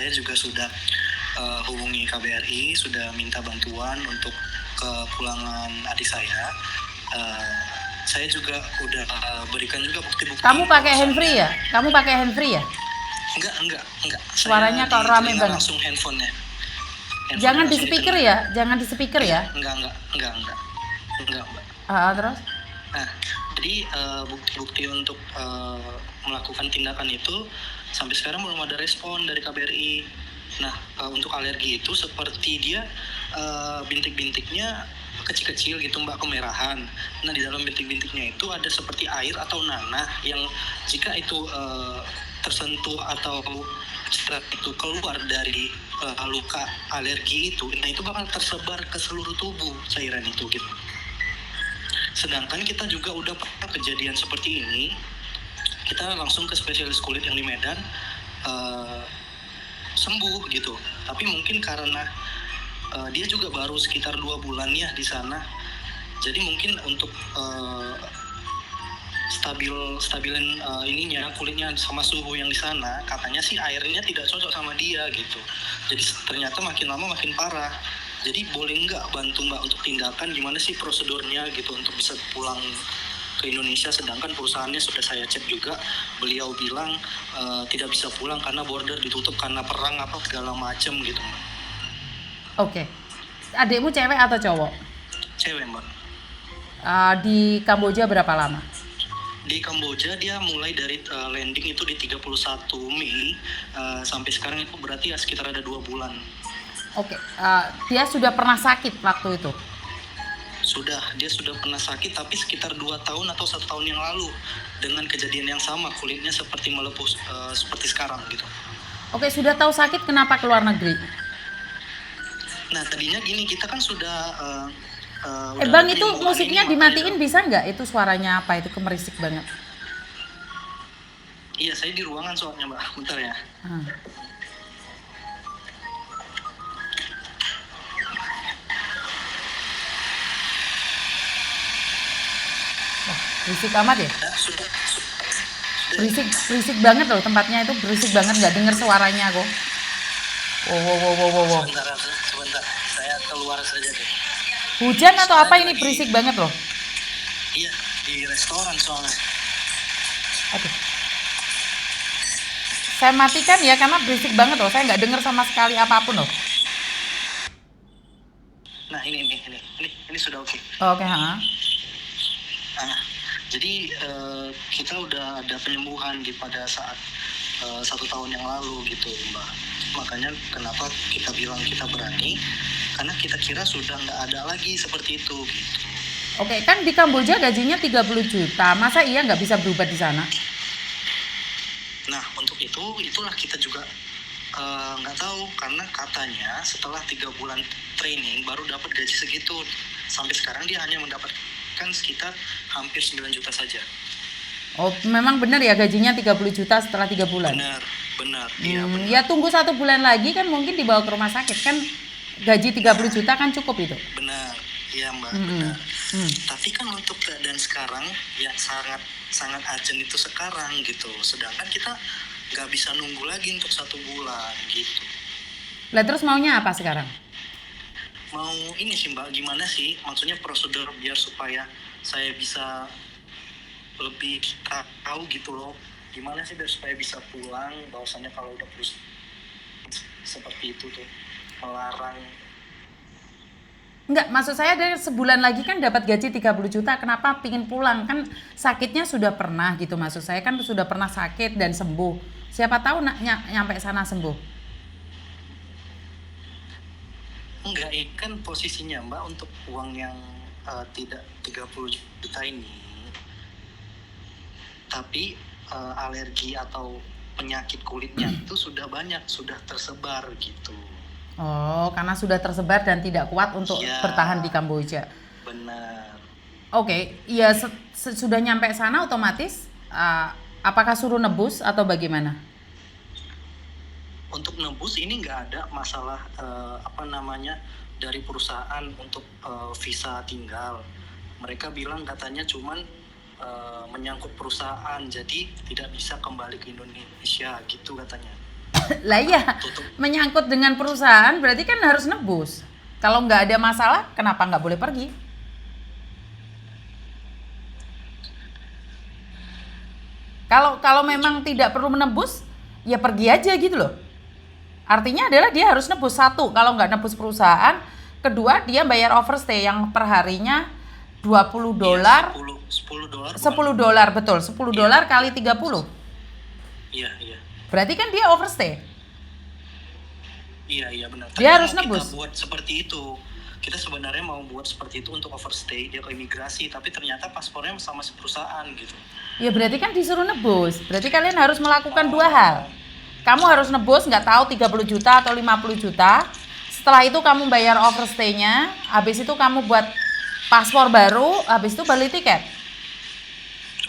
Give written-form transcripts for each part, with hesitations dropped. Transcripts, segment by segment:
saya juga sudah hubungi KBRI, sudah minta bantuan untuk kepulangan adik saya. Saya juga udah berikan juga bukti-bukti Kamu pakai handfree bahwasannya ya? Kamu pakai handfree ya? enggak. Suaranya Saya kok di rame telinga banget. langsung handphonenya. Handphonenya Jangan di langsung di speaker telinga. ya, jangan di speaker Iya, ya. enggak, Mbak. Terus? Nah, jadi bukti-bukti untuk melakukan tindakan itu sampai sekarang belum ada respon dari KBRI. Nah, untuk alergi itu seperti dia bintik-bintiknya kecil-kecil gitu Mbak, kemerahan. Nah, di dalam bintik-bintiknya itu ada seperti air atau nanah yang jika itu tersentuh atau cairan itu keluar dari luka alergi itu, nah itu bakal tersebar ke seluruh tubuh cairan itu gitu. Sedangkan kita juga udah pernah kejadian seperti ini, kita langsung ke spesialis kulit yang di Medan, sembuh gitu. Tapi mungkin karena dia juga baru sekitar 2 bulan ya di sana, jadi mungkin untuk stabilin ininya kulitnya sama suhu yang di sana, katanya sih airnya tidak cocok sama dia gitu. Jadi ternyata makin lama makin parah. Jadi boleh nggak bantu Mbak untuk tindakan gimana sih prosedurnya gitu untuk bisa pulang ke Indonesia, sedangkan perusahaannya sudah saya cek juga, beliau bilang tidak bisa pulang karena border ditutup karena perang apa segala macem gitu Mbak. Oke. Adikmu cewek atau cowok? Cewek Mbak. Di Kamboja berapa lama? Di Kamboja dia mulai dari landing itu di 31 Mei sampai sekarang itu berarti ya sekitar ada 2 bulan. Oke. Dia sudah pernah sakit waktu itu? Dia sudah pernah sakit tapi sekitar 2 tahun atau 1 tahun yang lalu dengan kejadian yang sama, kulitnya seperti melepuh seperti sekarang gitu. Oke, sudah tahu sakit kenapa ke luar negeri? Nah tadinya gini, kita kan sudah Bang, itu musiknya dimatiin bisa nggak? Itu suaranya apa? Itu kemerisik banget. Iya, saya di ruangan soalnya Mbak, bentar ya. Berisik amat ya? Berisik banget loh tempatnya, itu berisik banget, nggak denger suaranya aku. Wow. Sebentar, saya keluar saja deh. Hujan atau apa ini berisik banget loh? Iya, di restoran soalnya. Aduh. Saya matikan ya karena berisik banget loh, saya nggak denger sama sekali apapun loh. Nah ini sudah oke. Oke, Nah, jadi kita udah ada penyembuhan pada saat 1 tahun yang lalu gitu Mbak. Makanya kenapa kita bilang kita berani, karena kita kira sudah nggak ada lagi seperti itu gitu. Oke, kan di Kamboja gajinya 30 juta, masa iya nggak bisa berubah di sana? Nah untuk itulah kita juga nggak tahu, karena katanya setelah 3 bulan training baru dapat gaji segitu. Sampai sekarang dia hanya mendapatkan sekitar hampir 9 juta saja. Oh, memang benar ya gajinya 30 juta setelah 3 bulan? Benar. Iya benar. Ya tunggu 1 bulan lagi kan mungkin dibawa ke rumah sakit kan, gaji 30 juta kan cukup itu. Benar, iya Mbak, benar. Tapi kan untuk keadaan sekarang yang sangat urgent itu sekarang gitu. Sedangkan kita nggak bisa nunggu lagi untuk 1 bulan gitu. Lah terus maunya apa sekarang? Mau ini sih Mbak, gimana sih maksudnya prosedur biar supaya saya bisa lebih tahu gitu loh, gimana sih biar supaya bisa pulang, bahwasannya kalau udah seperti itu tuh melarang. Enggak, maksud saya dari sebulan lagi kan dapat gaji 30 juta, kenapa pingin pulang? Kan sakitnya sudah pernah gitu, maksud saya kan sudah pernah sakit dan sembuh. Siapa tahu nyampe sana sembuh. Enggak, kan posisinya Mbak untuk uang yang tidak 30 juta ini, tapi alergi atau penyakit kulitnya itu sudah banyak, sudah tersebar gitu. Oh, karena sudah tersebar dan tidak kuat untuk bertahan di Kamboja. Benar. Oke, ya sudah nyampe sana otomatis apakah suruh nebus atau bagaimana? Untuk nebus ini nggak ada masalah dari perusahaan untuk visa tinggal. Mereka bilang katanya cuman menyangkut perusahaan, jadi tidak bisa kembali ke Indonesia gitu katanya. Lah iya, tutup. menyangkut dengan perusahaan berarti kan harus nebus. Kalau nggak ada masalah, kenapa nggak boleh pergi? Kalau memang tidak perlu menebus, ya pergi aja gitu loh. Artinya adalah dia harus nebus satu, kalau nggak nebus perusahaan, kedua dia bayar overstay yang per harinya 20 dolar, Iya, 10 dolar. 10 dolar betul, 10 dolar kali 30. Iya, iya. Berarti kan dia overstay. Iya, benar. Dia Tadi harus mau nebus. kita buat seperti itu. Kita sebenarnya mau buat seperti itu untuk overstay, dia ke imigrasi, tapi ternyata paspornya sama si perusahaan gitu. Ya berarti kan disuruh nebus. Berarti kalian harus melakukan dua hal. Kamu harus nebus nggak tahu 30 juta atau 50 juta. Setelah itu kamu bayar overstay-nya, habis itu kamu buat paspor baru, habis itu beli tiket.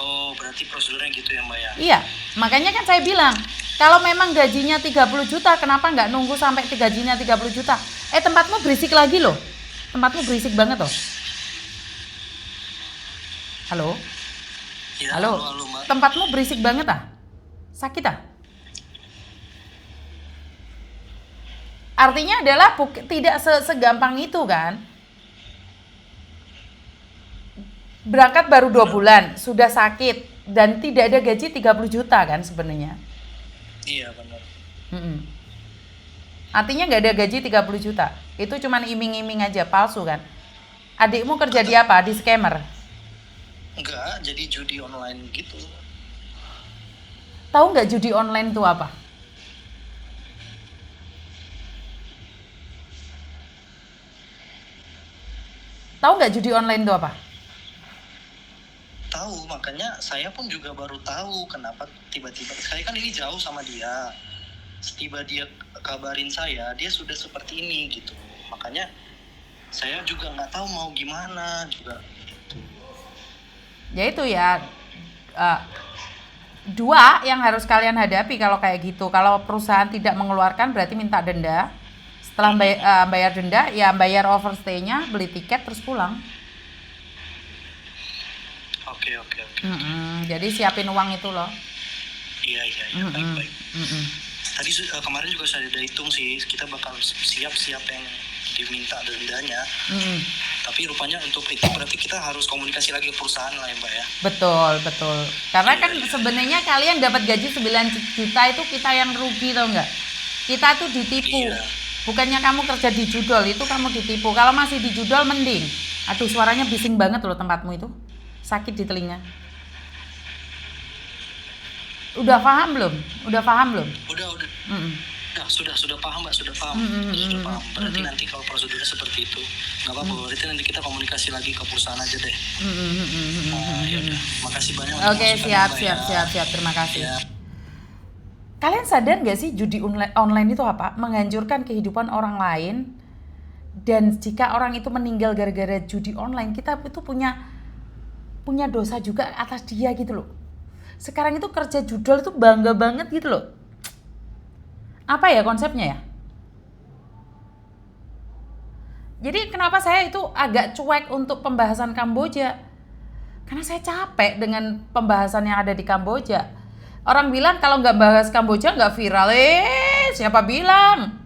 Oh, berarti prosedurnya gitu ya, Mbak ya? Iya, makanya kan saya bilang, kalau memang gajinya 30 juta, kenapa nggak nunggu sampai gajinya 30 juta? Tempatmu berisik lagi loh. Tempatmu berisik banget loh. Halo? Ya, Halo? halo, Mbak. Tempatmu berisik banget ah? Sakit ah? Artinya adalah tidak segampang itu kan? Berangkat baru 2 bulan, sudah sakit, dan tidak ada gaji 30 juta kan sebenarnya. Iya, benar. Artinya nggak ada gaji 30 juta. Itu cuman iming-iming aja, palsu kan. Adikmu kerja di apa? Di scammer. Enggak, jadi judi online gitu. Tahu nggak judi online itu apa? Tahu nggak judi online itu apa? Tahu, makanya saya pun juga baru tahu kenapa tiba-tiba. Saya kan ini jauh sama dia. Setiba dia kabarin saya, dia sudah seperti ini gitu. Makanya saya juga nggak tahu mau gimana juga. Gitu. Ya itu ya, dua yang harus kalian hadapi kalau kayak gitu. Kalau perusahaan tidak mengeluarkan berarti minta denda. Setelah bayar denda, ya bayar overstay-nya, beli tiket terus pulang. Oke. Jadi siapin uang itu loh. Iya, baik. Tadi kemarin juga saya udah hitung sih, kita bakal siap yang diminta dendanya. Tapi rupanya untuk itu berarti kita harus komunikasi lagi ke perusahaan lah ya, Mbak ya. Betul. Karena kan sebenarnya kalian dapat gaji 9 juta itu kita yang rugi, tau nggak? Kita tuh ditipu. Iya. Bukannya kamu kerja di judol, itu kamu ditipu. Kalau masih di judol mending. Aduh, suaranya bising banget loh tempatmu itu. Sakit di telinga. Udah paham belum? Udah. Mm-mm. Sudah paham, Mbak, sudah paham. Sudah paham. Berarti nanti kalau prosedurnya seperti itu, nggak apa-apa. Berarti nanti kita komunikasi lagi ke perusahaan aja deh. Ya udah. Makasih banyak. Oke, siap. Terima kasih. Ya. Kalian sadar nggak sih judi online itu apa? Menghancurkan kehidupan orang lain. Dan jika orang itu meninggal gara-gara judi online, kita itu punya dosa juga atas dia gitu loh. Sekarang itu kerja judol itu bangga banget gitu loh. Apa ya konsepnya ya? Jadi kenapa saya itu agak cuek untuk pembahasan Kamboja? Karena saya capek dengan pembahasan yang ada di Kamboja. Orang bilang kalau nggak bahas Kamboja nggak viral. Siapa bilang?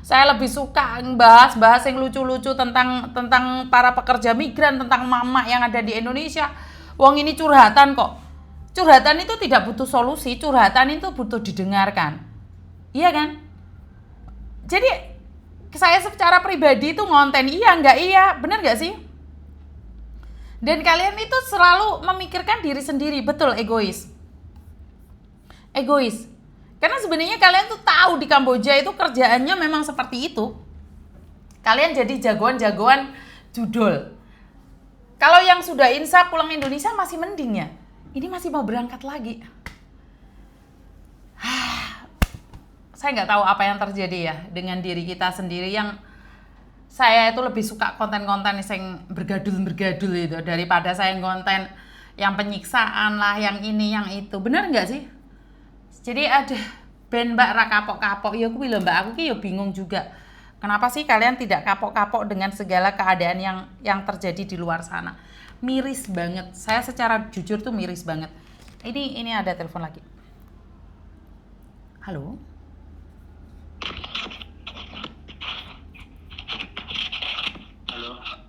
Saya lebih suka bahas yang lucu-lucu tentang para pekerja migran, tentang mama yang ada di Indonesia. Wong ini curhatan kok. Curhatan itu tidak butuh solusi, curhatan itu butuh didengarkan. Iya kan? Jadi saya secara pribadi itu ngonten iya nggak iya, benar nggak sih? Dan kalian itu selalu memikirkan diri sendiri, betul, egois. Karena sebenarnya kalian tuh tahu di Kamboja itu kerjaannya memang seperti itu. Kalian jadi jagoan-jagoan judul. Kalau yang sudah insaf pulang Indonesia masih mending ya. Ini masih mau berangkat lagi. Saya nggak tahu apa yang terjadi ya dengan diri kita sendiri, yang saya itu lebih suka konten-konten yang bergadul itu daripada saya konten yang penyiksaan lah, yang ini, yang itu. Bener nggak sih? Jadi ada ben mbak ra kapok-kapok, ya aku bilang mbak, aku ki ya bingung juga. Kenapa sih kalian tidak kapok-kapok dengan segala keadaan yang terjadi di luar sana? Miris banget. Saya secara jujur tuh miris banget. Ini ada telepon lagi. Halo?